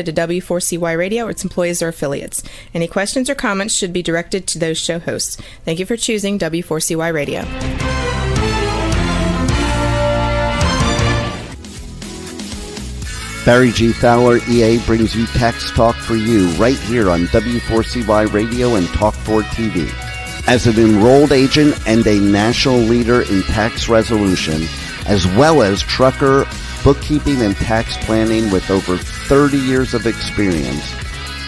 to W4CY Radio or its employees or affiliates. Any questions or comments should be directed to those show hosts. Thank you for choosing W4CY Radio. Barry G. Fowler, EA, brings you Tax Talk for You right here on W4CY Radio and Talk4 TV. As an enrolled agent and a national leader in tax resolution, as well as trucker, bookkeeping, and tax planning with over 30 years of experience,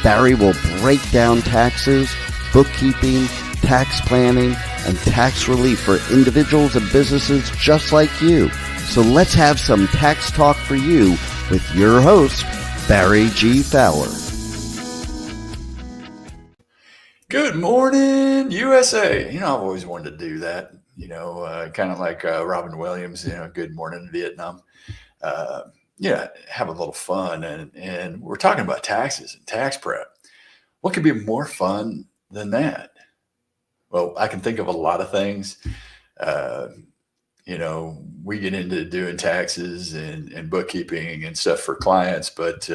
Barry will break down taxes, bookkeeping, tax planning, and tax relief for individuals and businesses just like you. So let's have some Tax Talk for You with your host, Barry G. Fowler. Good morning, USA. I've always wanted to do that, kind of like Robin Williams, good morning, Vietnam. Have a little fun. And we're talking about taxes and tax prep. What could be more fun than that? Well, I can think of a lot of things. We get into doing taxes and bookkeeping and stuff for clients, but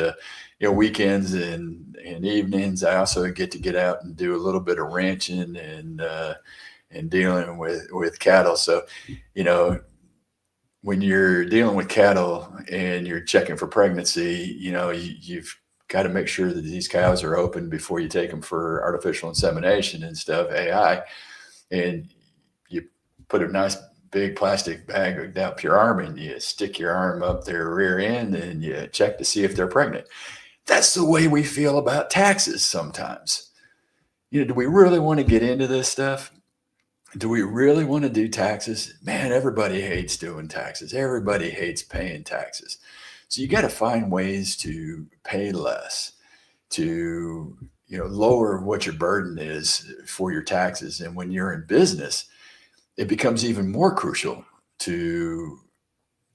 weekends and evenings, I also get out and do a little bit of ranching and dealing with cattle. So, when you're dealing with cattle and you're checking for pregnancy, you've got to make sure that these cows are open before you take them for artificial insemination and stuff, AI, and you put a nice big plastic bag up your arm and you stick your arm up their rear end and you check to see if they're pregnant. That's the way we feel about taxes sometimes. Do we really want to get into this stuff? Do we really want to do taxes? Man, everybody hates doing taxes. Everybody hates paying taxes. So you got to find ways to pay less, to lower what your burden is for your taxes. And when you're in business, it becomes even more crucial to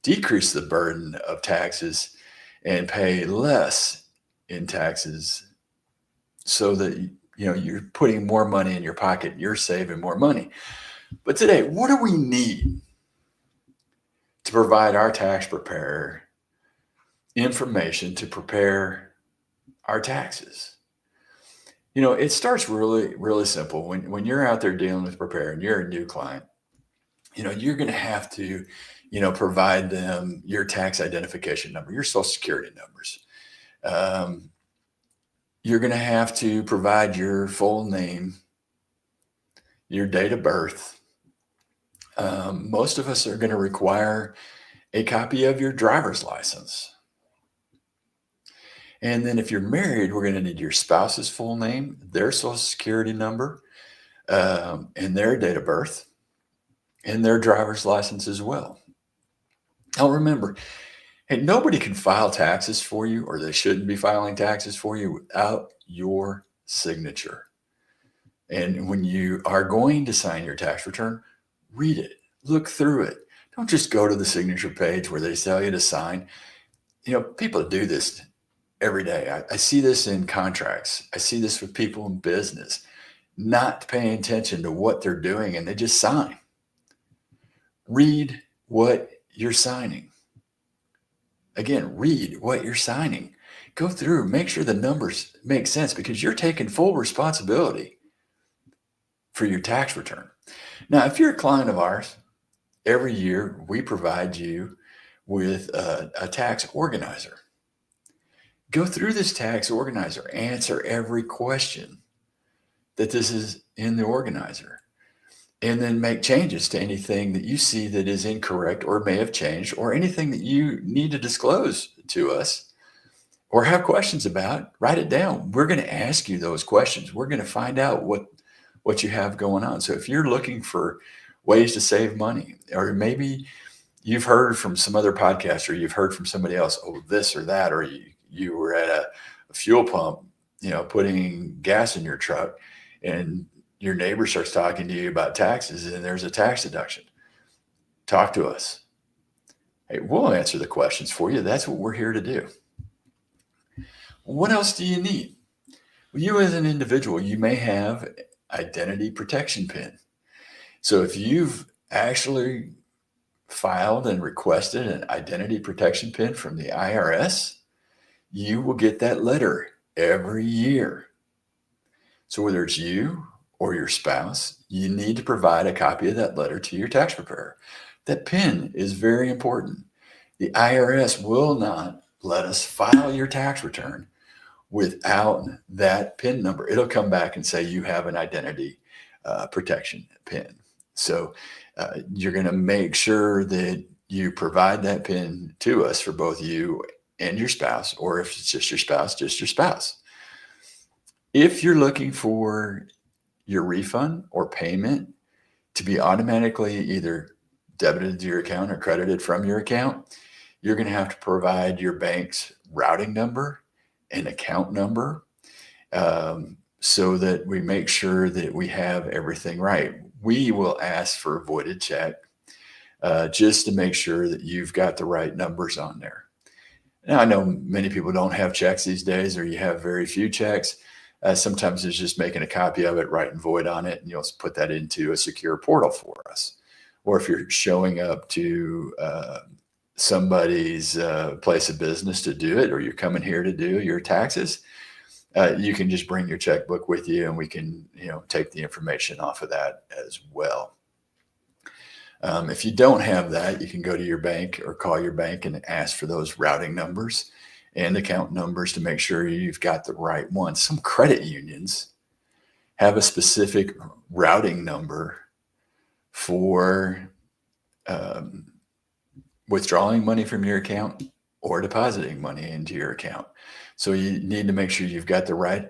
decrease the burden of taxes and pay less in taxes so that you're putting more money in your pocket, you're saving more money. But today, what do we need to provide our tax preparer information to prepare our taxes? It starts really, really simple. When you're out there dealing with preparing, you're a new client, you're going to have to, provide them your tax identification number, your social security numbers. You're going to have to provide your full name, your date of birth. Most of us are going to require a copy of your driver's license. And then if you're married, we're going to need your spouse's full name, their social security number, and their date of birth, and their driver's license as well. Now remember, hey, nobody can file taxes for you, or they shouldn't be filing taxes for you without your signature. And when you are going to sign your tax return, read it, look through it. Don't just go to the signature page where they tell you to sign. People do this every day. I see this in contracts. I see this with people in business, not paying attention to what they're doing, and they just sign. Read what you're signing. Again, read what you're signing. Go through, make sure the numbers make sense, because you're taking full responsibility for your tax return. Now, if you're a client of ours, every year we provide you with a tax organizer. Go through this tax organizer, answer every question that this is in the organizer, and then make changes to anything that you see that is incorrect or may have changed, or anything that you need to disclose to us or have questions about. Write it down. We're going to ask you those questions. We're going to find out what you have going on. So if you're looking for ways to save money, or maybe you've heard from some other podcast, or you've heard from somebody else, this or that, or you were at a fuel pump, putting gas in your truck, and your neighbor starts talking to you about taxes and there's a tax deduction. Talk to us. Hey, we'll answer the questions for you. That's what we're here to do. What else do you need? Well, you as an individual, you may have identity protection PIN. So if you've actually filed and requested an identity protection PIN from the IRS, you will get that letter every year. So whether it's you or your spouse, you need to provide a copy of that letter to your tax preparer. That PIN is very important. The IRS will not let us file your tax return without that PIN number. It'll come back and say you have an identity protection PIN. So you're going to make sure that you provide that PIN to us for both you and your spouse, or if it's just your spouse, just your spouse. If you're looking for your refund or payment to be automatically either debited to your account or credited from your account, you're going to have to provide your bank's routing number and account number, so that we make sure that we have everything right. We will ask for a voided check just to make sure that you've got the right numbers on there. Now, I know many people don't have checks these days, or you have very few checks. Sometimes it's just making a copy of it, writing void on it, and you'll put that into a secure portal for us. Or if you're showing up to somebody's place of business to do it, or you're coming here to do your taxes, you can just bring your checkbook with you, and we can, take the information off of that as well. If you don't have that, you can go to your bank or call your bank and ask for those routing numbers and account numbers to make sure you've got the right one. Some credit unions have a specific routing number for withdrawing money from your account or depositing money into your account. So you need to make sure you've got the right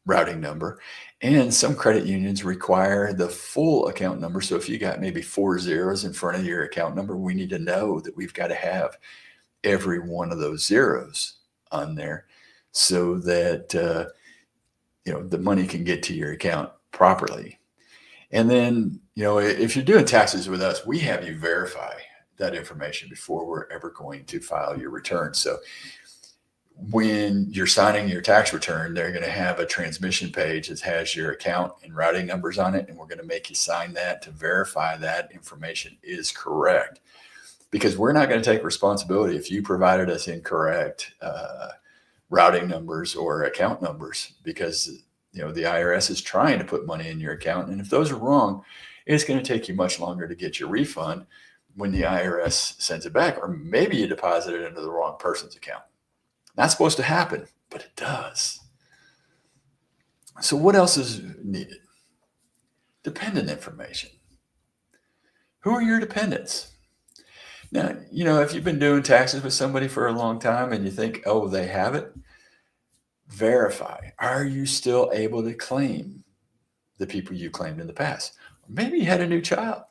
routing number. And some credit unions require the full account number. So if you got maybe 4 zeros in front of your account number, we need to know that we've got to have every one of those zeros on there so that the money can get to your account properly. And then, if you're doing taxes with us, we have you verify that information before we're ever going to file your return. So when you're signing your tax return, they're going to have a transmission page that has your account and routing numbers on it. And we're going to make you sign that to verify that information is correct, because we're not going to take responsibility if you provided us incorrect routing numbers or account numbers, because the IRS is trying to put money in your account. And if those are wrong, it's going to take you much longer to get your refund when the IRS sends it back, or maybe you deposited it into the wrong person's account. Not supposed to happen, but it does. So what else is needed? Dependent information. Who are your dependents? Now, if you've been doing taxes with somebody for a long time and you think, oh, they have it, verify. Are you still able to claim the people you claimed in the past? Or maybe you had a new child.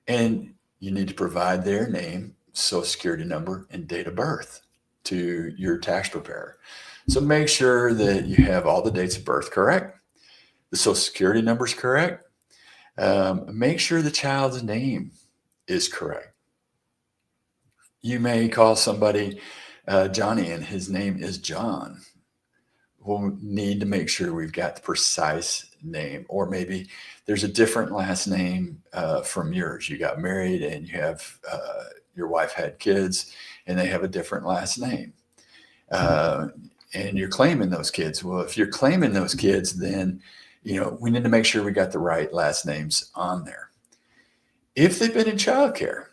And you need to provide their name, social security number, and date of birth to your tax preparer. So make sure that you have all the dates of birth correct, the social security number is correct. Make sure the child's name is correct. You may call somebody Johnny and his name is John. We'll need to make sure we've got the precise name, or maybe there's a different last name from yours. You got married and you have your wife had kids and they have a different last name. And you're claiming those kids. Well, if you're claiming those kids, then, we need to make sure we got the right last names on there. If they've been in childcare,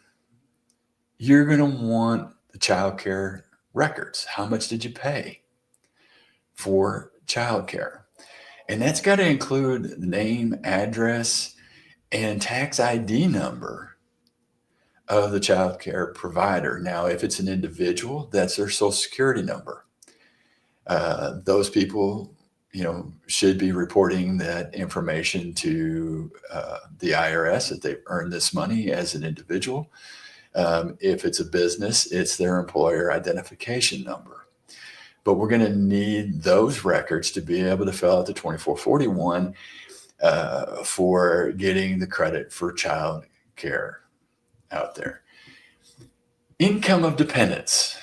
you're going to want the childcare records. How much did you pay for childcare? And that's got to include name, address, and tax ID number of the child care provider. Now, if it's an individual, that's their social security number. Those people, should be reporting that information to the IRS that they've earned this money as an individual. If it's a business, it's their employer identification number. But we're going to need those records to be able to fill out the 2441 for getting the credit for child care out there. Income of dependents.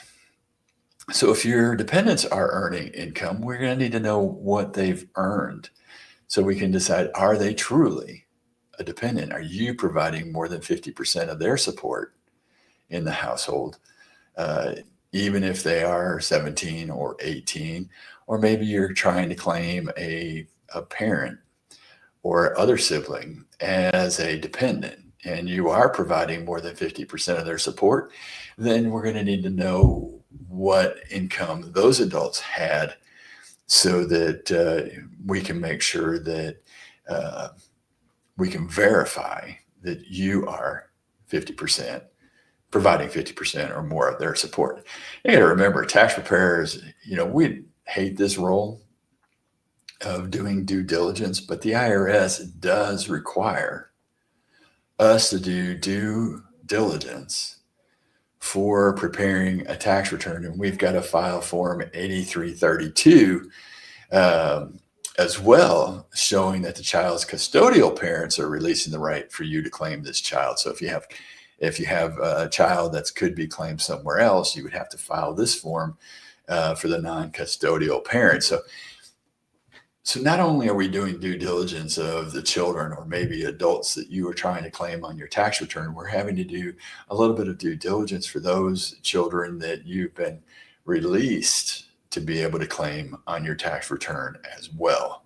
So if your dependents are earning income, we're going to need to know what they've earned so we can decide, are they truly a dependent? Are you providing more than 50% of their support in the household? even if they are 17 or 18, or maybe you're trying to claim a parent or other sibling as a dependent, and you are providing more than 50% of their support, then we're going to need to know what income those adults had so that we can make sure that we can verify that you are 50%, providing 50% or more of their support. You got to remember, tax preparers, we hate this role of doing due diligence, but the IRS does require us to do due diligence for preparing a tax return. And we've got to file Form 8332 as well, showing that the child's custodial parents are releasing the right for you to claim this child. So if you have a child that could be claimed somewhere else, you would have to file this form for the non-custodial parent. So not only are we doing due diligence of the children or maybe adults that you are trying to claim on your tax return, we're having to do a little bit of due diligence for those children that you've been released to be able to claim on your tax return as well.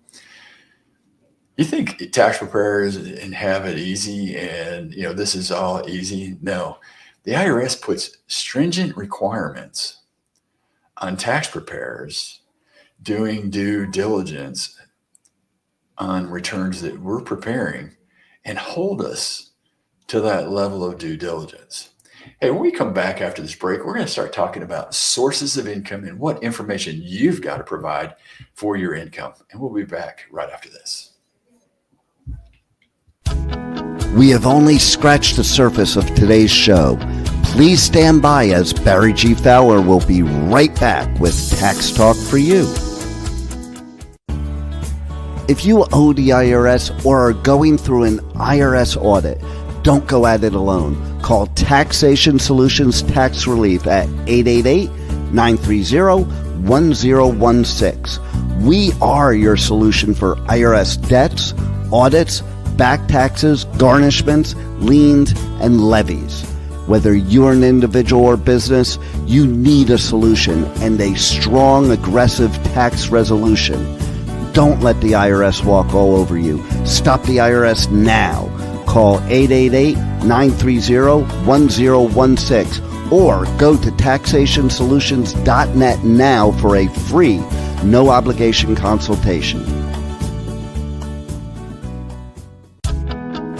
You think tax preparers and have it easy and, this is all easy? No, the IRS puts stringent requirements on tax preparers doing due diligence on returns that we're preparing and hold us to that level of due diligence. Hey, when we come back after this break, we're going to start talking about sources of income and what information you've got to provide for your income. And we'll be back right after this. We have only scratched the surface of today's show. Please stand by as Barry G. Fowler will be right back with Tax Talk for You. If you owe the IRS or are going through an IRS audit, don't go at it alone. Call Taxation Solutions Tax Relief at 888-930-1016. We are your solution for IRS debts, audits, back taxes, garnishments, liens, and levies. Whether you're an individual or business, you need a solution and a strong, aggressive tax resolution. Don't let the IRS walk all over you. Stop the IRS now. Call 888-930-1016 or go to taxationsolutions.net now for a free, no obligation consultation.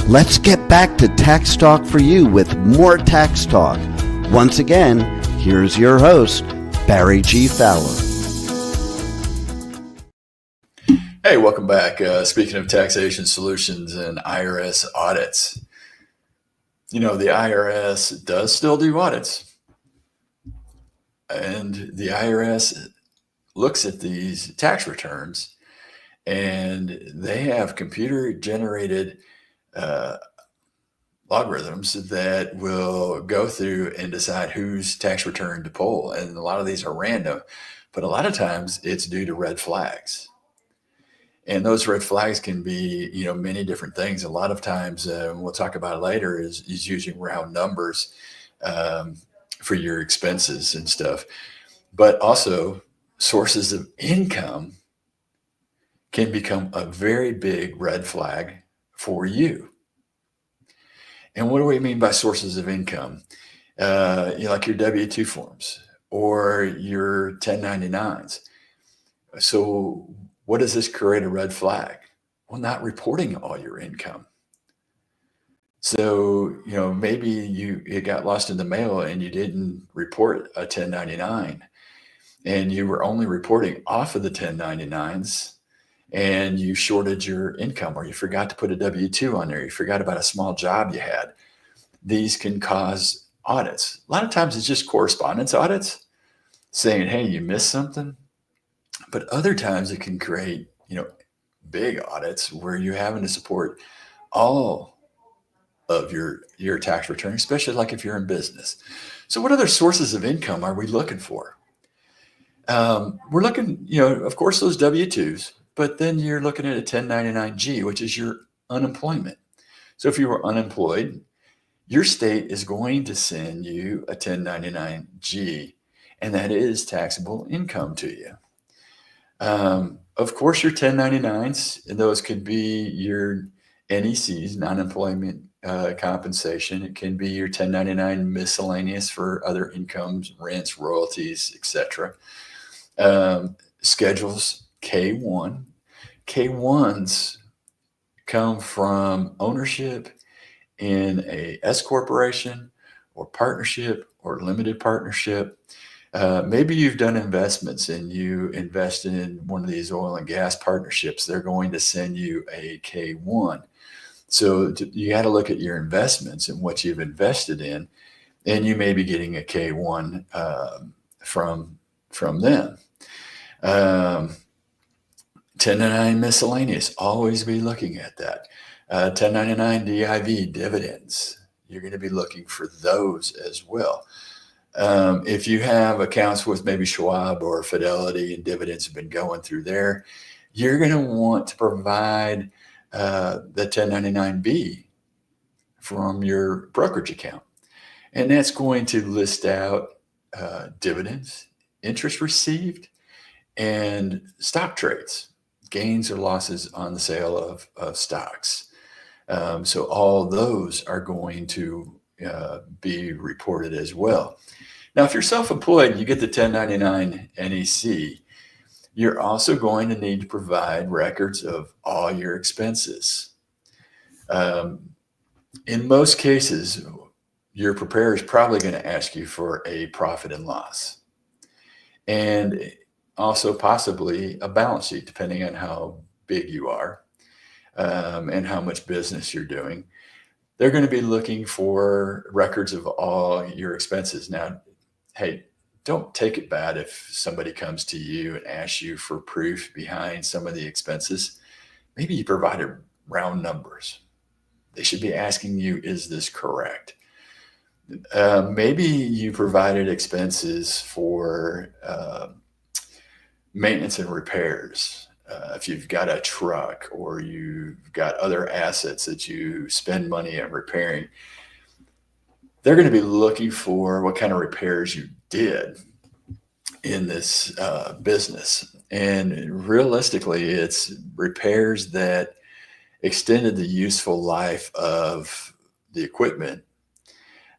Let's get back to Tax Talk for You with more Tax Talk. Once again, here's your host, Barry G. Fowler. Hey, welcome back. Speaking of taxation solutions and IRS audits, the IRS does still do audits. And the IRS looks at these tax returns and they have computer-generated logarithms that will go through and decide whose tax return to pull. And a lot of these are random, but a lot of times it's due to red flags. And those red flags can be, many different things. A lot of times, we'll talk about it later, is using round numbers for your expenses and stuff. But also, sources of income can become a very big red flag for you. And what do we mean by sources of income? Like your W-2 forms or your 1099s. So what does this create a red flag? Well, not reporting all your income. So, maybe it got lost in the mail and you didn't report a 1099 and you were only reporting off of the 1099s and you shorted your income, or you forgot to put a W-2 on there. You forgot about a small job you had. These can cause audits. A lot of times it's just correspondence audits saying, hey, you missed something. But other times it can create, big audits where you're having to support all of your tax return, especially like if you're in business. So what other sources of income are we looking for? We're looking, of course, those W-2s, but then you're looking at a 1099-G, which is your unemployment. So if you were unemployed, your state is going to send you a 1099-G, and that is taxable income to you. Of course, your 1099s, and those could be your NECs, non-employment compensation. It can be your 1099 miscellaneous for other incomes, rents, royalties, etc. Schedules K1. K1s come from ownership in a S corporation or partnership or limited partnership. Maybe you've done investments and you invested in one of these oil and gas partnerships. They're going to send you a K1. So you got to look at your investments and what you've invested in, and you may be getting a K1 from them. 1099 miscellaneous, always be looking at that. 1099 DIV, dividends, you're going to be looking for those as well. If you have accounts with maybe Schwab or Fidelity and dividends have been going through there, you're going to want to provide the 1099B from your brokerage account. And that's going to list out dividends, interest received, and stock trades, gains or losses on the sale of stocks. So all those are going to be reported as well. Now, if you're self-employed, you get the 1099 NEC, you're also going to need to provide records of all your expenses. In most cases, your preparer is probably going to ask you for a profit and loss, and also possibly a balance sheet, depending on how big you are and how much business you're doing. They're going to be looking for records of all your expenses. Now, hey, don't take it bad if somebody comes to you and asks you for proof behind some of the expenses. Maybe you provided round numbers. They should be asking you, is this correct? Maybe you provided expenses for maintenance and repairs. If you've got a truck or you've got other assets that you spend money on repairing, they're going to be looking for what kind of repairs you did in this business. And realistically, it's repairs that extended the useful life of the equipment,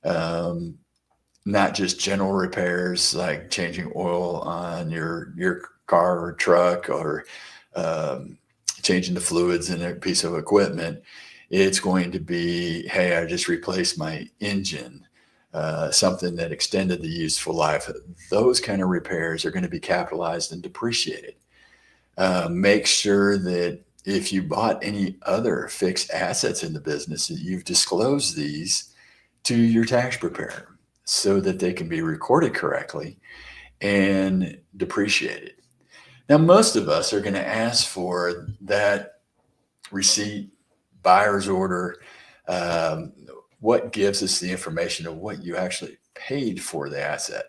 not just general repairs like changing oil on your car or truck or changing the fluids in a piece of equipment. It's going to be, hey, I just replaced my engine, something that extended the useful life. Those kind of repairs are going to be capitalized and depreciated. Make sure that if you bought any other fixed assets in the business, that you've disclosed these to your tax preparer so that they can be recorded correctly and depreciated. Now, most of us are going to ask for that receipt, buyer's order, what gives us the information of what you actually paid for the asset.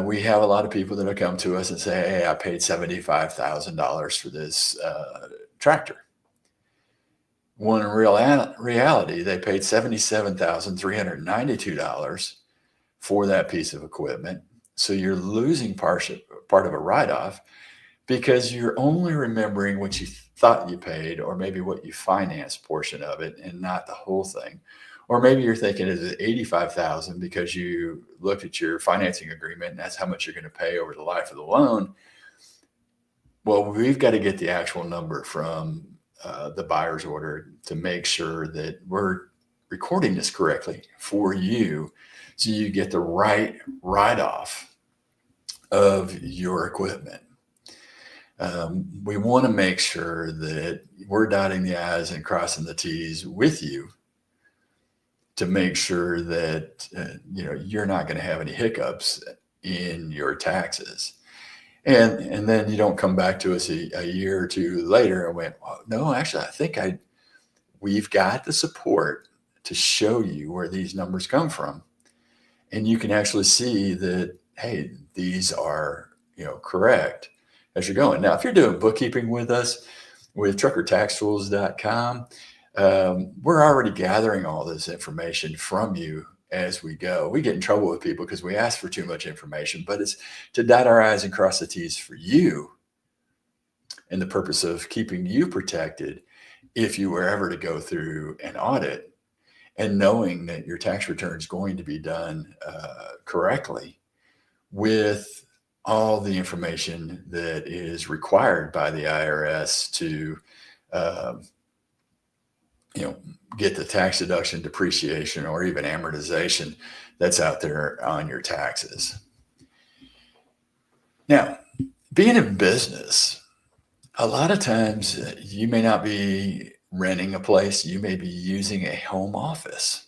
We have a lot of people that will come to us and say, hey, I paid $75,000 for this tractor. When in reality, they paid $77,392 for that piece of equipment. So you're losing part of a write-off because you're only remembering what you thought you paid, or maybe what you financed portion of it and not the whole thing. Or maybe you're thinking it's $85,000 because you looked at your financing agreement and that's how much you're going to pay over the life of the loan. Well, we've got to get the actual number from the buyer's order to make sure that we're recording this correctly for you, so you get the right write-off of your equipment. We want to make sure that we're dotting the I's and crossing the T's with you to make sure that you're not going to have any hiccups in your taxes. And then you don't come back to us a year or two later and went, well, no, actually, I think we've got the support to show you where these numbers come from. And you can actually see that, hey, these are, correct as you're going. Now, if you're doing bookkeeping with us, with truckertaxtools.com, we're already gathering all this information from you as we go. We get in trouble with people because we ask for too much information, but it's to dot our I's and cross the T's for you, in the purpose of keeping you protected if you were ever to go through an audit, and knowing that your tax return is going to be done correctly with all the information that is required by the IRS to get the tax deduction, depreciation, or even amortization that's out there on your taxes. Now, being in business, a lot of times you may not be renting a place, you may be using a home office.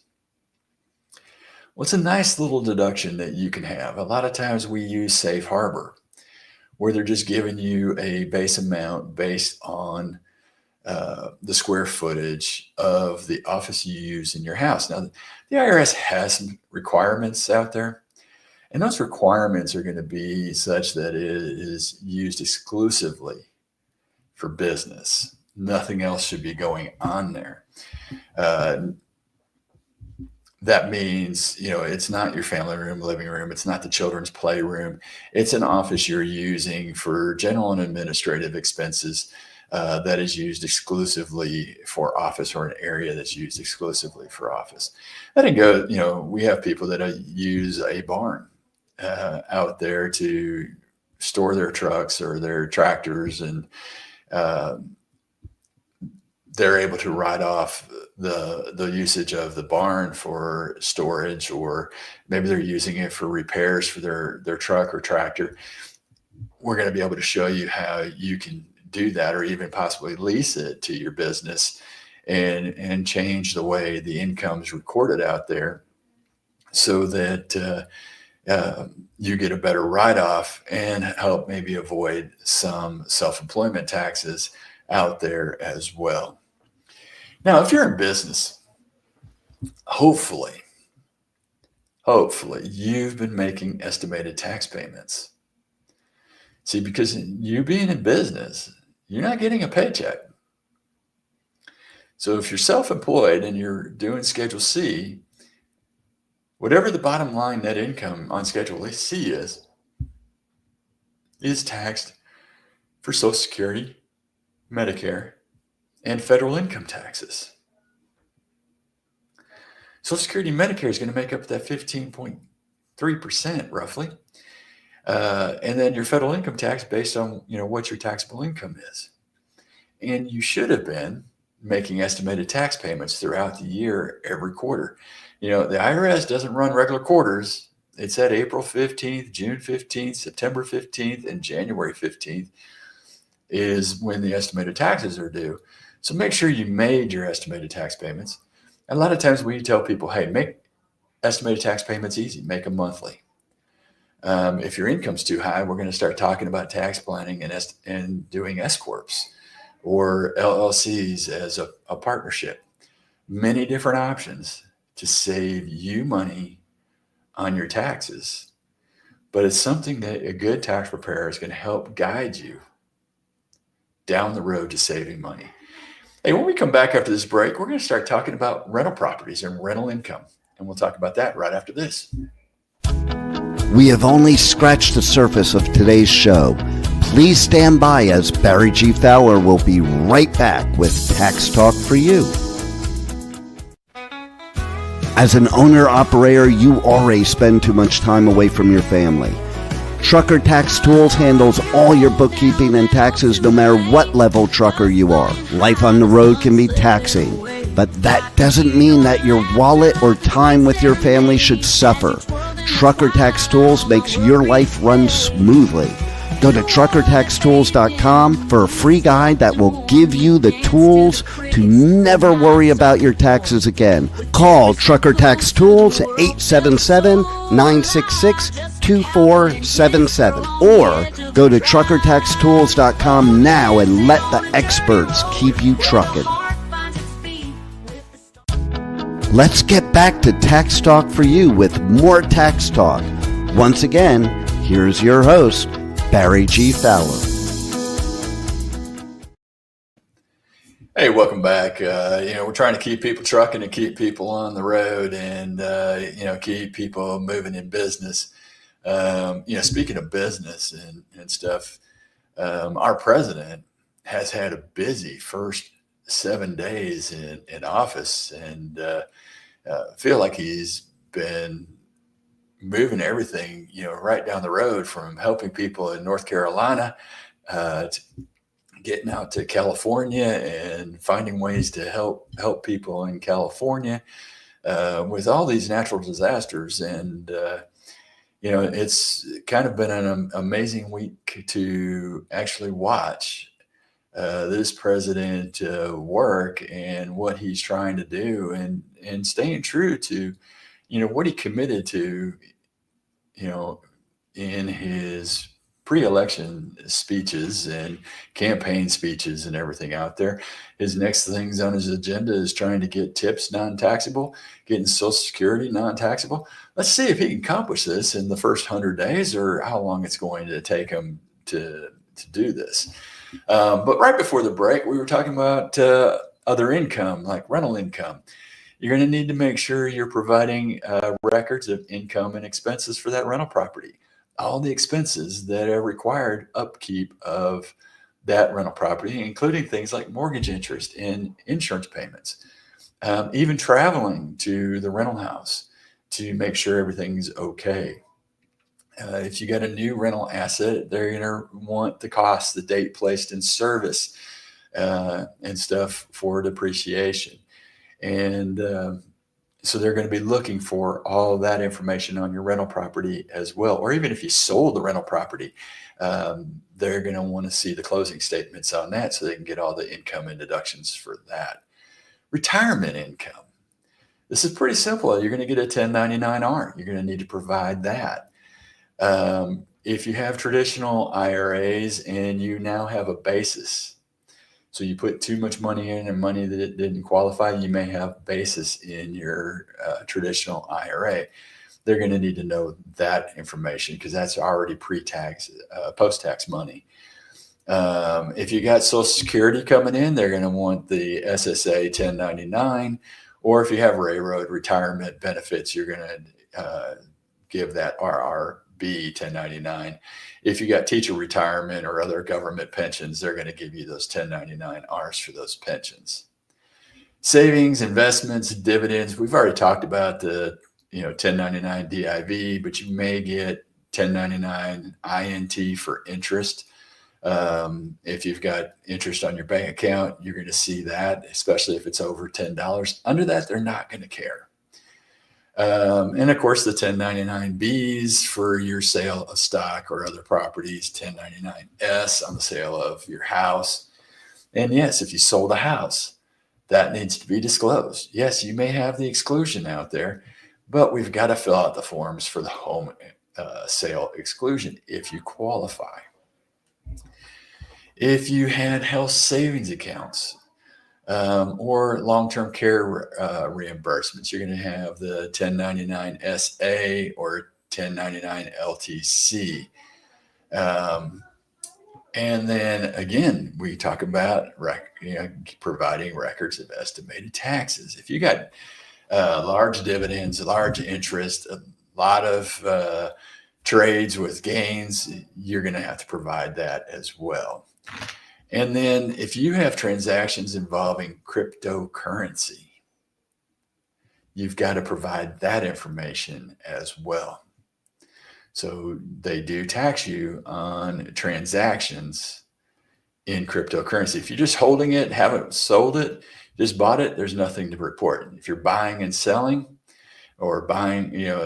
Well, it's a nice little deduction that you can have. A lot of times we use Safe Harbor, where they're just giving you a base amount based on the square footage of the office you use in your house. Now, the IRS has some requirements out there, and those requirements are going to be such that it is used exclusively for business. Nothing else should be going on there. That means, it's not your family room, living room. It's not the children's playroom. It's an office you're using for general and administrative expenses that is used exclusively for office, or an area that's used exclusively for office. That can go, we have people that use a barn out there to store their trucks or their tractors, and they're able to write off the usage of the barn for storage, or maybe they're using it for repairs for their truck or tractor. We're going to be able to show you how you can do that, or even possibly lease it to your business and change the way the income is recorded out there, so that you get a better write-off and help maybe avoid some self-employment taxes out there as well. Now, if you're in business, hopefully you've been making estimated tax payments. See, because you being in business, you're not getting a paycheck. So if you're self-employed and you're doing Schedule C, whatever the bottom line net income on Schedule C is taxed for Social Security, Medicare, and federal income taxes. Social Security and Medicare is going to make up that 15.3% roughly. And then your federal income tax based on, what your taxable income is. And you should have been making estimated tax payments throughout the year, every quarter. The IRS doesn't run regular quarters. It's at April 15th, June 15th, September 15th, and January 15th is when the estimated taxes are due. So make sure you made your estimated tax payments. And a lot of times we tell people, hey, make estimated tax payments easy, make them monthly. If your income's too high, we're going to start talking about tax planning and doing S corps or LLCs as a partnership. Many different options to save you money on your taxes. But it's something that a good tax preparer is going to help guide you down the road to saving money. Hey, when we come back after this break, we're going to start talking about rental properties and rental income. And we'll talk about that right after this. We have only scratched the surface of today's show. Please stand by, as Barry G. Fowler will be right back with Tax Talk for You. As an owner-operator, you already spend too much time away from your family. Trucker Tax Tools handles all your bookkeeping and taxes, no matter what level trucker you are. Life on the road can be taxing, but that doesn't mean that your wallet or time with your family should suffer. Trucker Tax Tools makes your life run smoothly. Go to truckertaxtools.com for a free guide that will give you the tools to never worry about your taxes again. Call Trucker Tax Tools at 877-966-2477 or go to truckertaxtools.com now and let the experts keep you trucking. Let's get back to Tax Talk for You with more Tax Talk. Once again, here's your host, Barry G. Fowler. Hey, welcome back. We're trying to keep people trucking and keep people on the road and, keep people moving in business. Speaking of business and stuff, our president has had a busy first 7 days in office and feel like he's been moving everything, right down the road from helping people in North Carolina to getting out to California and finding ways to help people in California with all these natural disasters. And it's kind of been an amazing week to actually watch this president work and what he's trying to do, and staying true to what he committed to you know in his pre-election speeches and campaign speeches and everything out there. His next things on his agenda is trying to get tips non-taxable, getting Social Security non-taxable. Let's see if he can accomplish this in the first 100 days or how long it's going to take him to do this. But right before the break, we were talking about other income, like rental income. You're going to need to make sure you're providing records of income and expenses for that rental property, all the expenses that are required upkeep of that rental property, including things like mortgage interest and insurance payments, even traveling to the rental house to make sure everything's okay. If you got a new rental asset, they're going to want the cost, the date placed in service, and stuff for depreciation. And so they're going to be looking for all of that information on your rental property as well. Or even if you sold the rental property, they're going to want to see the closing statements on that so they can get all the income and deductions for that. Retirement income. This is pretty simple. You're going to get a 1099-R. You're going to need to provide that. If you have traditional IRAs and you now have a basis, so you put too much money in and money that it didn't qualify, you may have basis in your traditional IRA. They're going to need to know that information because that's already pre-tax, post-tax money. If you got Social Security coming in, they're going to want the SSA 1099, or if you have railroad retirement benefits, you're going to give that RRB 1099. If you got teacher retirement or other government pensions, they're going to give you those 1099-Rs for those pensions. Savings, investments, dividends. We've already talked about the 1099 DIV, but you may get 1099 INT for interest. If you've got interest on your bank account, you're going to see that, especially if it's over $10. Under that, they're not going to care. And of course, the 1099-Bs for your sale of stock or other properties, 1099-S on the sale of your house. And yes, if you sold a house, that needs to be disclosed. Yes, you may have the exclusion out there, but we've got to fill out the forms for the home sale exclusion if you qualify. If you had health savings accounts, or long-term care reimbursements, you're going to have the 1099 SA or 1099 LTC. And then again, we talk about providing records of estimated taxes. If you got large dividends, large interest, a lot of trades with gains, you're going to have to provide that as well. And then if you have transactions involving cryptocurrency, you've got to provide that information as well. So they do tax you on transactions in cryptocurrency. If you're just holding it, haven't sold it, just bought it, there's nothing to report. If you're buying and selling or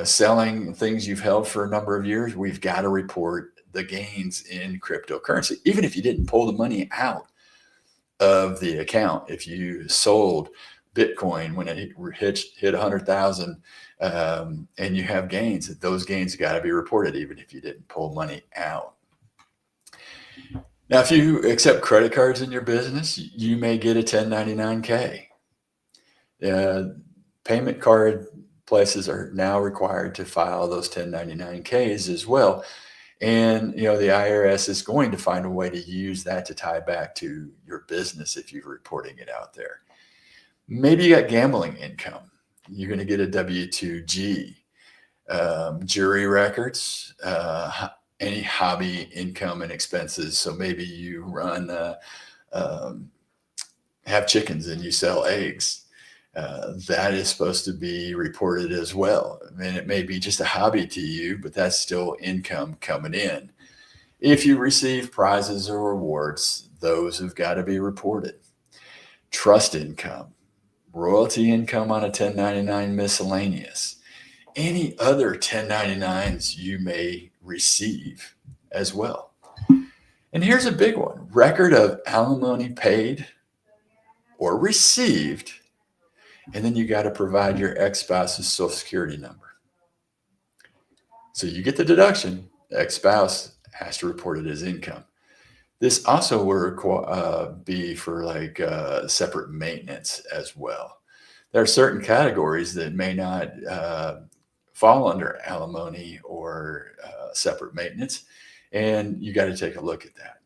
selling things you've held for a number of years, we've got to report the gains in cryptocurrency, even if you didn't pull the money out of the account. If you sold Bitcoin when it hit 100,000 and you have gains, those gains got to be reported, even if you didn't pull money out. Now, if you accept credit cards in your business, you may get a 1099-K. Payment card places are now required to file those 1099-Ks as well. And, the IRS is going to find a way to use that to tie back to your business if you're reporting it out there. Maybe you got gambling income. You're going to get a W-2G. Jury records, any hobby income and expenses. So maybe you run, have chickens and you sell eggs. That is supposed to be reported as well. I mean, it may be just a hobby to you, but that's still income coming in. If you receive prizes or rewards, those have got to be reported. Trust income, royalty income on a 1099 miscellaneous, any other 1099s you may receive as well. And here's a big one: record of alimony paid or received. And then you got to provide your ex-spouse's Social Security number. So you get the deduction, the ex-spouse has to report it as income. This also will be for like separate maintenance as well. There are certain categories that may not fall under alimony or separate maintenance, and you got to take a look at that.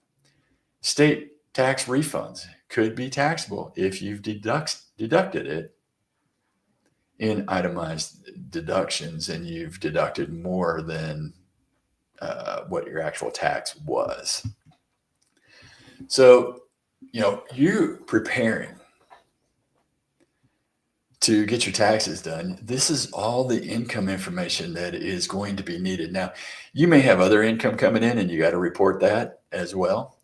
State tax refunds could be taxable if you've deducted it in itemized deductions and you've deducted more than what your actual tax was. So, you preparing to get your taxes done, this is all the income information that is going to be needed. Now, you may have other income coming in and you got to report that as well.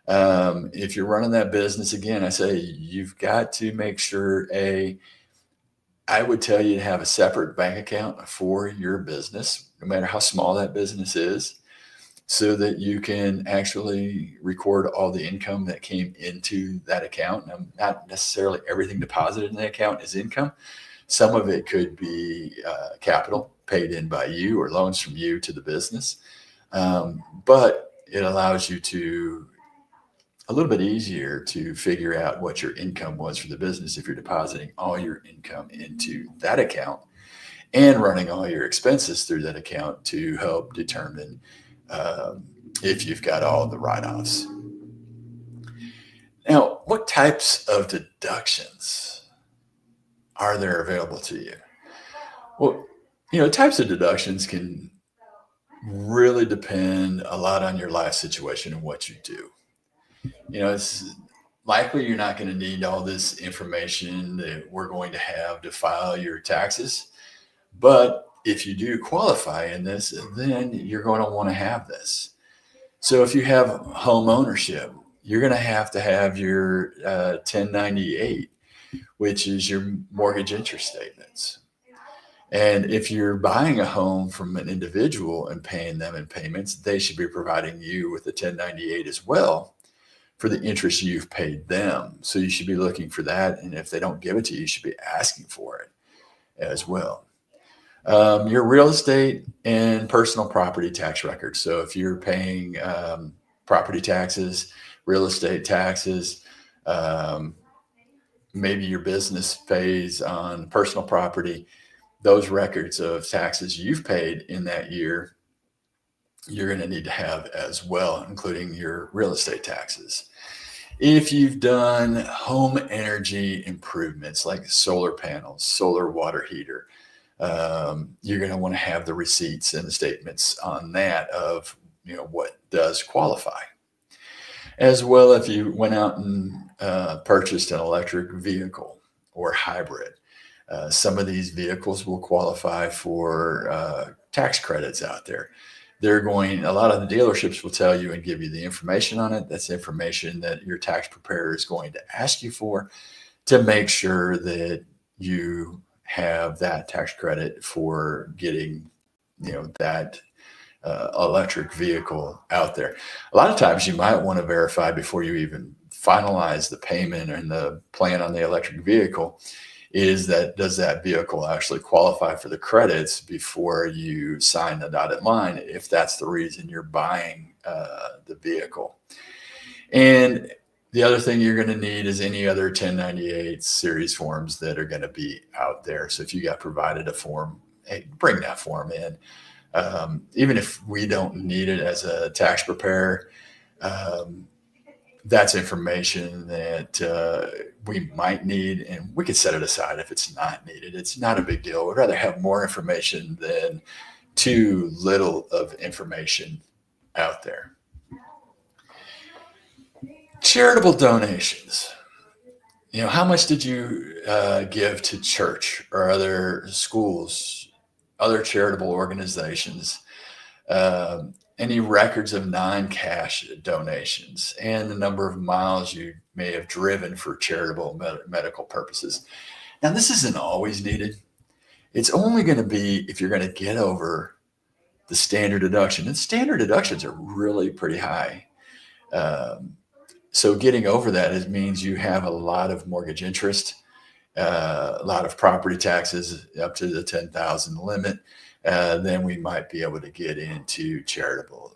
If you're running that business, again, I say you've got to make sure I would tell you to have a separate bank account for your business, no matter how small that business is, so that you can actually record all the income that came into that account. Now, not necessarily everything deposited in the account is income. Some of it could be capital paid in by you or loans from you to the business. But it allows you to a little bit easier to figure out what your income was for the business if you're depositing all your income into that account and running all your expenses through that account to help determine if you've got all the write-offs. Now, what types of deductions are there available to you? Well, types of deductions can really depend a lot on your life situation and what you do. It's likely you're not going to need all this information that we're going to have to file your taxes. But if you do qualify in this, then you're going to want to have this. So if you have home ownership, you're going to have your 1098, which is your mortgage interest statements. And if you're buying a home from an individual and paying them in payments, they should be providing you with a 1098 as well for the interest you've paid them. So you should be looking for that. And if they don't give it to you, you should be asking for it as well. Your real estate and personal property tax records. So if you're paying property taxes, real estate taxes, maybe your business pays on personal property, those records of taxes you've paid in that year, you're going to need to have as well, including your real estate taxes. If you've done home energy improvements like solar panels, solar water heater, you're going to want to have the receipts and the statements on that of what does qualify. As well, if you went out and purchased an electric vehicle or hybrid, some of these vehicles will qualify for tax credits out there. A lot of the dealerships will tell you and give you the information on it. That's information that your tax preparer is going to ask you for to make sure that you have that tax credit for getting, that electric vehicle out there. A lot of times you might want to verify before you even finalize the payment and the plan on the electric vehicle does that vehicle actually qualify for the credits before you sign the dotted line, if that's the reason you're buying the vehicle. And the other thing you're going to need is any other 1098 series forms that are going to be out there. So if you got provided a form, hey, bring that form in. Even if we don't need it as a tax preparer, that's information that we might need, and we could set it aside if it's not needed. It's not a big deal. We'd rather have more information than too little of information out there. Charitable donations. How much did you give to church or other schools, other charitable organizations? Any records of non-cash donations, and the number of miles you may have driven for charitable medical purposes. Now, this isn't always needed. It's only going to be if you're going to get over the standard deduction. And standard deductions are really pretty high. So getting over that means you have a lot of mortgage interest, a lot of property taxes up to the $10,000 limit. Then we might be able to get into charitable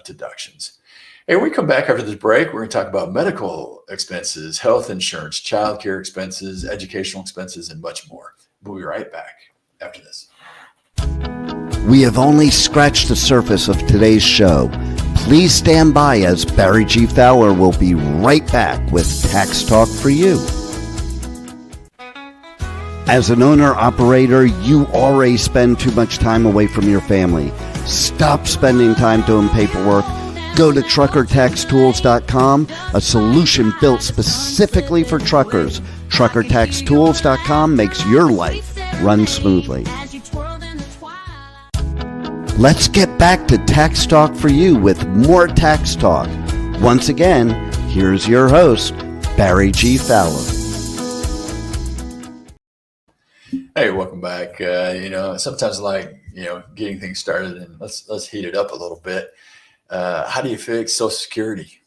deductions. And when we come back after this break, we're going to talk about medical expenses, health insurance, childcare expenses, educational expenses, and much more. We'll be right back after this. We have only scratched the surface of today's show. Please stand by as Barry G. Fowler will be right back with Tax Talk for You. As an owner-operator, you already spend too much time away from your family. Stop spending time doing paperwork. Go to truckertaxtools.com, a solution built specifically for truckers. Truckertaxtools.com makes your life run smoothly. Let's get back to Tax Talk for You with more Tax Talk. Once again, here's your host, Barry G. Fowler. Hey, welcome back. Sometimes getting things started, and let's heat it up a little bit. How do you fix Social Security?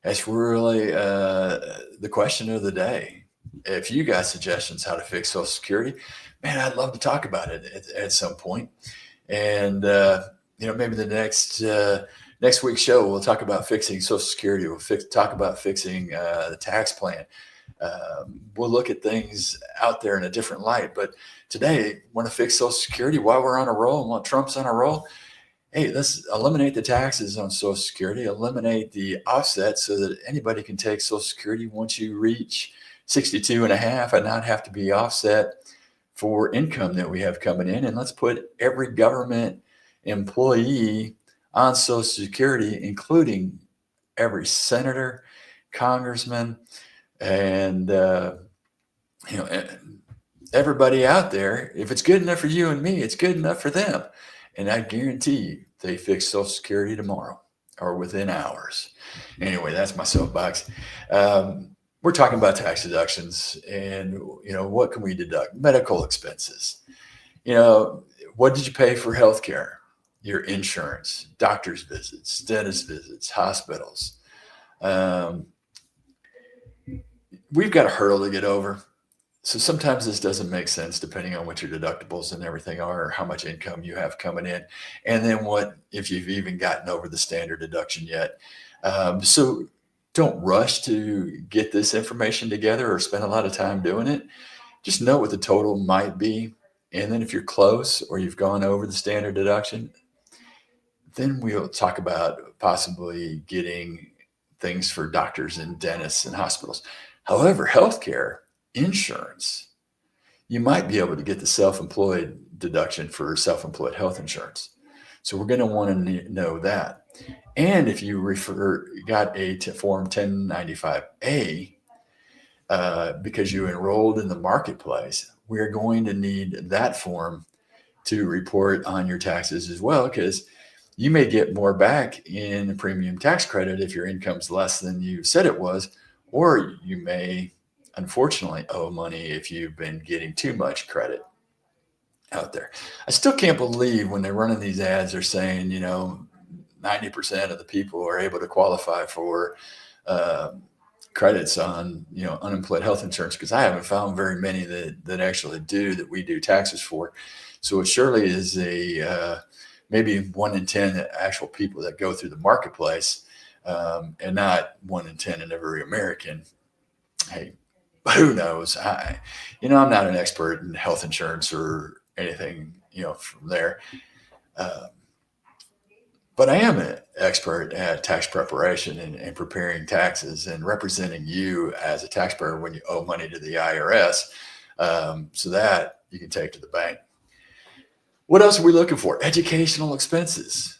That's really the question of the day. If you got suggestions how to fix Social Security, man, I'd love to talk about it at some point. And maybe the next week's show we'll talk about fixing Social Security. We'll talk about fixing the tax plan. We'll look at things out there in a different light. But today, want to fix Social Security while we're on a roll and while Trump's on a roll? Hey, let's eliminate the taxes on Social Security, eliminate the offset so that anybody can take Social Security once you reach 62 and a half and not have to be offset for income that we have coming in. And let's put every government employee on Social Security, including every senator, congressman, and everybody out there. If it's good enough for you and me, it's good enough for them. And I guarantee you they fix Social Security tomorrow or within hours. Anyway, that's my soapbox. We're talking about tax deductions and, what can we deduct? Medical expenses. What did you pay for healthcare? Your insurance, doctor's visits, dentist visits, hospitals. We've got a hurdle to get over. So sometimes this doesn't make sense depending on what your deductibles and everything are, or how much income you have coming in. And then what if you've even gotten over the standard deduction yet. So don't rush to get this information together or spend a lot of time doing it. Just know what the total might be. And then if you're close or you've gone over the standard deduction, then we'll talk about possibly getting things for doctors and dentists and hospitals. However, healthcare, insurance, you might be able to get the self-employed deduction for self-employed health insurance. So we're going to want to know that. And if you got a Form 1095A because you enrolled in the marketplace, we're going to need that form to report on your taxes as well, because you may get more back in the premium tax credit if your income's less than you said it was, or you may unfortunately owe money if you've been getting too much credit out there. I still can't believe when they're running these ads, they're saying, 90% of the people are able to qualify for credits on, unemployed health insurance, because I haven't found very many that actually do, that we do taxes for. So it surely is maybe 1 in 10 actual people that go through the marketplace, and not 1 in 10 in every American. Hey, but who knows? I'm not an expert in health insurance or anything, from there. But I am an expert at tax preparation and preparing taxes and representing you as a taxpayer when you owe money to the IRS, so that you can take to the bank. What else are we looking for? Educational expenses.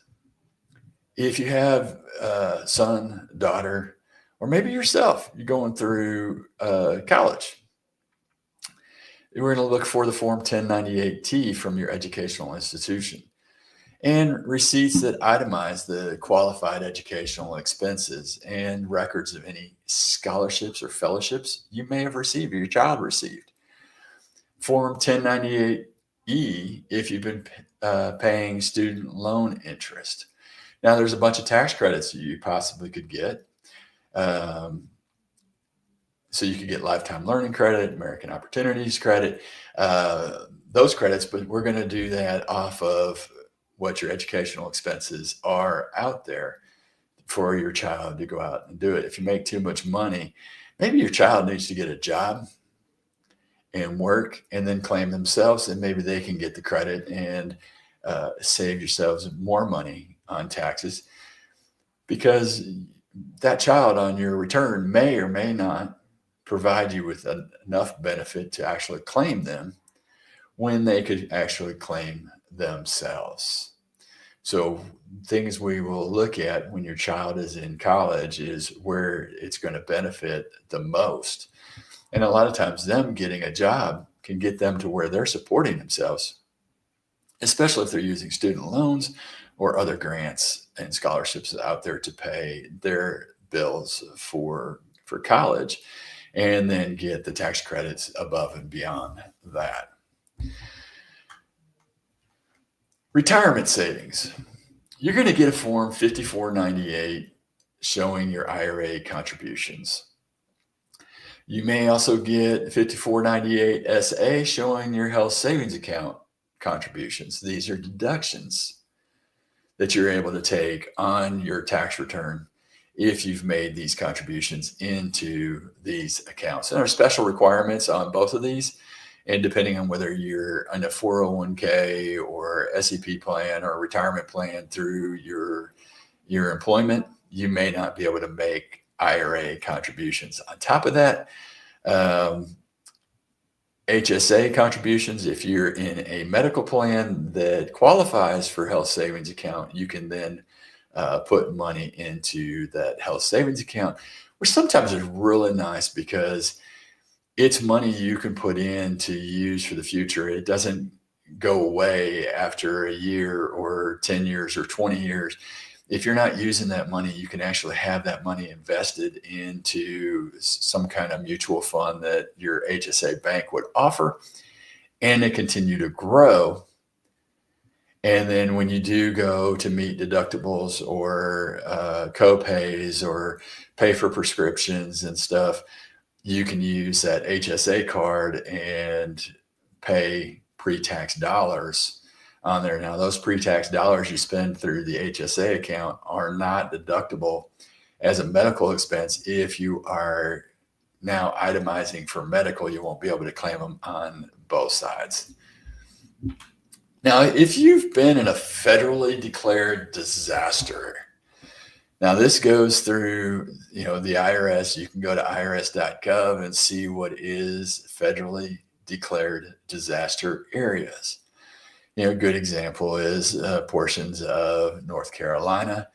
If you have a son, daughter, or maybe yourself, you're going through college, we're going to look for the Form 1098-T from your educational institution and receipts that itemize the qualified educational expenses and records of any scholarships or fellowships you may have received or your child received. Form 1098-E if you've been paying student loan interest. Now, there's a bunch of tax credits you possibly could get. So you could get lifetime learning credit, American Opportunities credit, those credits, but we're going to do that off of what your educational expenses are out there for your child to go out and do it. If you make too much money, maybe your child needs to get a job and work and then claim themselves, and maybe they can get the credit and save yourselves more money on taxes, because that child on your return may or may not provide you with enough benefit to actually claim them when they could actually claim themselves. So things we will look at when your child is in college is where it's going to benefit the most. And a lot of times them getting a job can get them to where they're supporting themselves, especially if they're using student loans or other grants and scholarships out there to pay their bills for college, and then get the tax credits above and beyond that. Retirement savings. You're going to get a Form 5498 showing your IRA contributions. You may also get 5498 SA showing your health savings account contributions. These are deductions that you're able to take on your tax return if you've made these contributions into these accounts. And there are special requirements on both of these. And depending on whether you're in a 401k or SEP plan or a retirement plan through your employment, you may not be able to make IRA contributions. On top of that, HSA contributions, if you're in a medical plan that qualifies for health savings account, you can then put money into that health savings account, which sometimes is really nice because it's money you can put in to use for the future. It doesn't go away after a year or 10 years or 20 years. If you're not using that money, you can actually have that money invested into some kind of mutual fund that your HSA bank would offer, and it continue to grow. And then when you do go to meet deductibles or co-pays or pay for prescriptions and stuff, you can use that HSA card and pay pre-tax dollars on there. Now, those pre-tax dollars you spend through the HSA account are not deductible as a medical expense. If you are now itemizing for medical, you won't be able to claim them on both sides. Now, if you've been in a federally declared disaster, now this goes through, the IRS. You can go to irs.gov and see what is federally declared disaster areas. A good example is portions of North Carolina.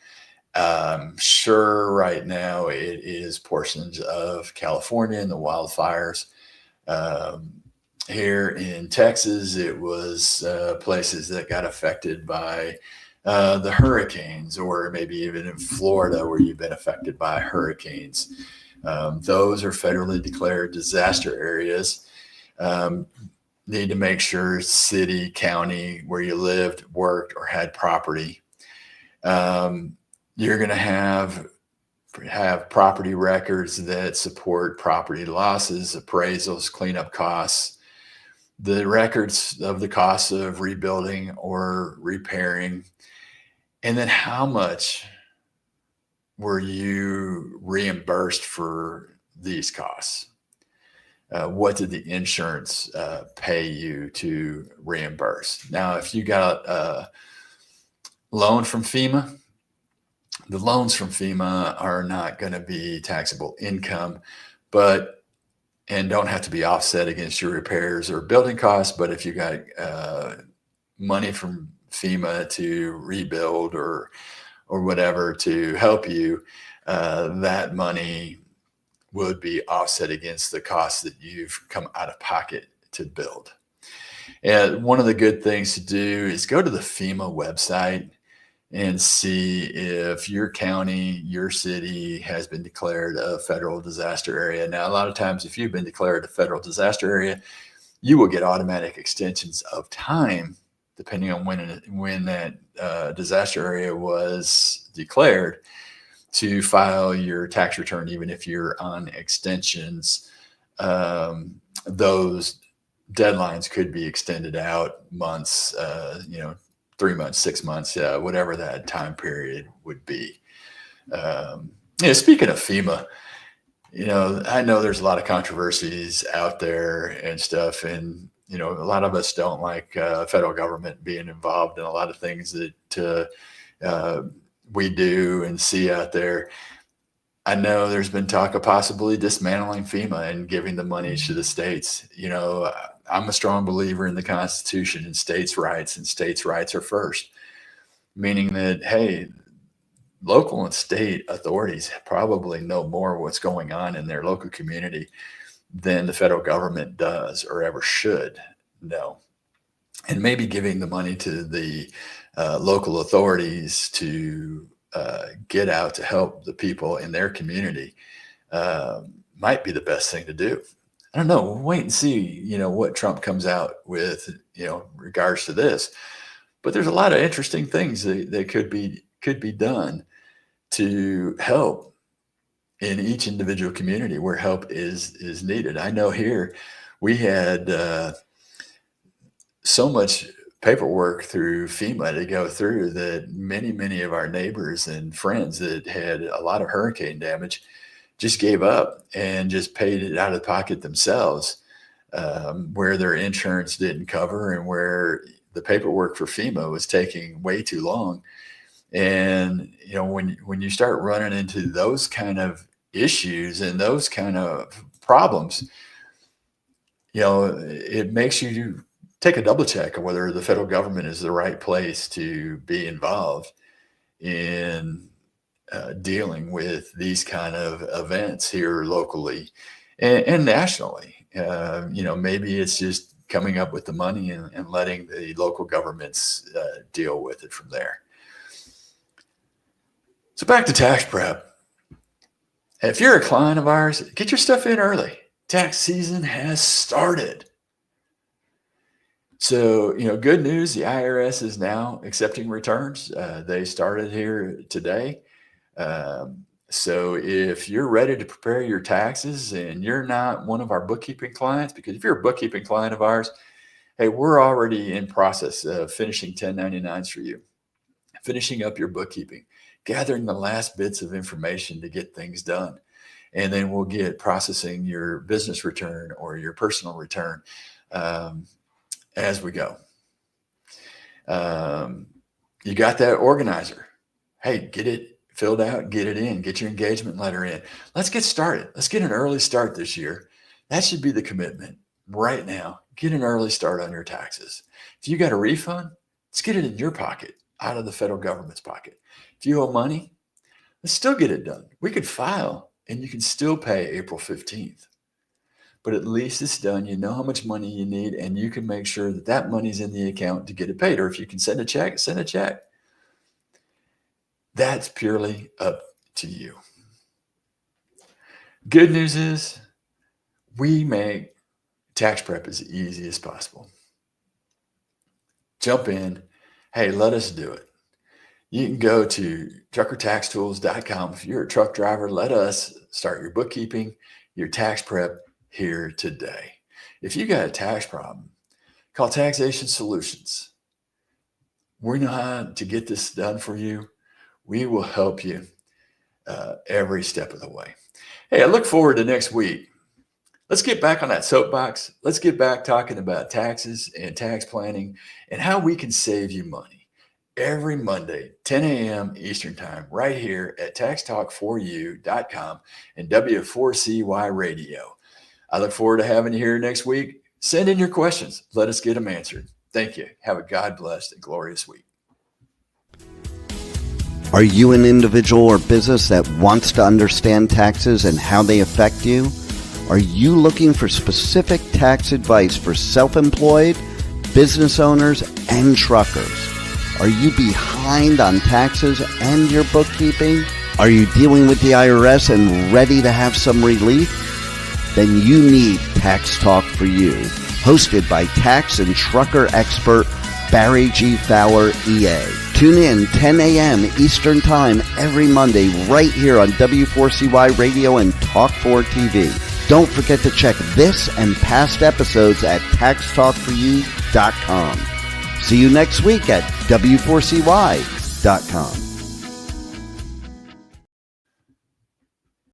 Sure, right now it is portions of California and the wildfires. Here in Texas, it was places that got affected by the hurricanes, or maybe even in Florida where you've been affected by hurricanes. Those are federally declared disaster areas. Need to make sure city, county, where you lived, worked, or had property. You're going to have property records that support property losses, appraisals, cleanup costs, the records of the costs of rebuilding or repairing, and then how much were you reimbursed for these costs? What did the insurance pay you to reimburse? Now, if you got loan from FEMA. The loans from FEMA are not going to be taxable income, and don't have to be offset against your repairs or building costs. But if you got money from FEMA to rebuild or whatever to help you, that money would be offset against the costs that you've come out of pocket to build. And one of the good things to do is go to the FEMA website and see if your county, your city has been declared a federal disaster area. Now, a lot of times, if you've been declared a federal disaster area, you will get automatic extensions of time, depending on when that disaster area was declared, to file your tax return. Even if you're on extensions, those deadlines could be extended out months, 3 months, 6 months, whatever that time period would be. Speaking of FEMA, I know there's a lot of controversies out there and stuff, and a lot of us don't like federal government being involved in a lot of things that we do and see out there. I know there's been talk of possibly dismantling FEMA and giving the money to the states. I'm a strong believer in the Constitution and states' rights, and states' rights are first, meaning that, hey, local and state authorities probably know more what's going on in their local community than the federal government does or ever should know. And maybe giving the money to the local authorities to get out to help the people in their community might be the best thing to do. I don't know. We'll wait and see, what Trump comes out with, regards to this. But there's a lot of interesting things that could be done to help in each individual community where help is needed. I know here we had so much paperwork through FEMA to go through that many of our neighbors and friends that had a lot of hurricane damage just gave up and just paid it out of pocket themselves, where their insurance didn't cover and where the paperwork for FEMA was taking way too long. And, when you start running into those kind of issues and those kind of problems, it makes you take a double check on whether the federal government is the right place to be involved in dealing with these kind of events here locally and nationally. Maybe it's just coming up with the money and letting the local governments deal with it from there. So back to tax prep. If you're a client of ours, get your stuff in early. Tax season has started. So, good news, the IRS is now accepting returns. They started here today. So if you're ready to prepare your taxes and you're not one of our bookkeeping clients, because if you're a bookkeeping client of ours, hey, we're already in process of finishing 1099s for you, finishing up your bookkeeping, gathering the last bits of information to get things done. And then we'll get processing your business return or your personal return as we go. You got that organizer. Hey, get it filled out, get it in, get your engagement letter in. Let's get started. Let's get an early start this year. That should be the commitment right now. Get an early start on your taxes. If you got a refund, let's get it in your pocket, out of the federal government's pocket. If you owe money, let's still get it done. We could file and you can still pay April 15th. But at least it's done. You know how much money you need, and you can make sure that money's in the account to get it paid. Or if you can send a check, send a check. That's purely up to you. Good news is we make tax prep as easy as possible. Jump in. Hey, let us do it. You can go to truckertaxtools.com. If you're a truck driver, let us start your bookkeeping, your tax prep here today. If you got a tax problem, call Taxation Solutions. We know how to get this done for you. We will help you every step of the way. Hey, I look forward to next week. Let's get back on that soapbox. Let's get back talking about taxes and tax planning and how we can save you money. every Monday, 10 a.m. Eastern Time, right here at taxtalk4u.com and W4CY Radio. I look forward to having you here next week. Send in your questions. Let us get them answered. Thank you. Have a God-blessed and glorious week. Are you an individual or business that wants to understand taxes and how they affect you? Are you looking for specific tax advice for self-employed, business owners, and truckers? Are you behind on taxes and your bookkeeping? Are you dealing with the IRS and ready to have some relief? Then you need Tax Talk for You, hosted by tax and trucker expert Barry G. Fowler, EA. Tune in 10 a.m. Eastern Time every Monday right here on W4CY Radio and Talk4 TV. Don't forget to check this and past episodes at taxtalk4u.com. See you next week at W4CY.com.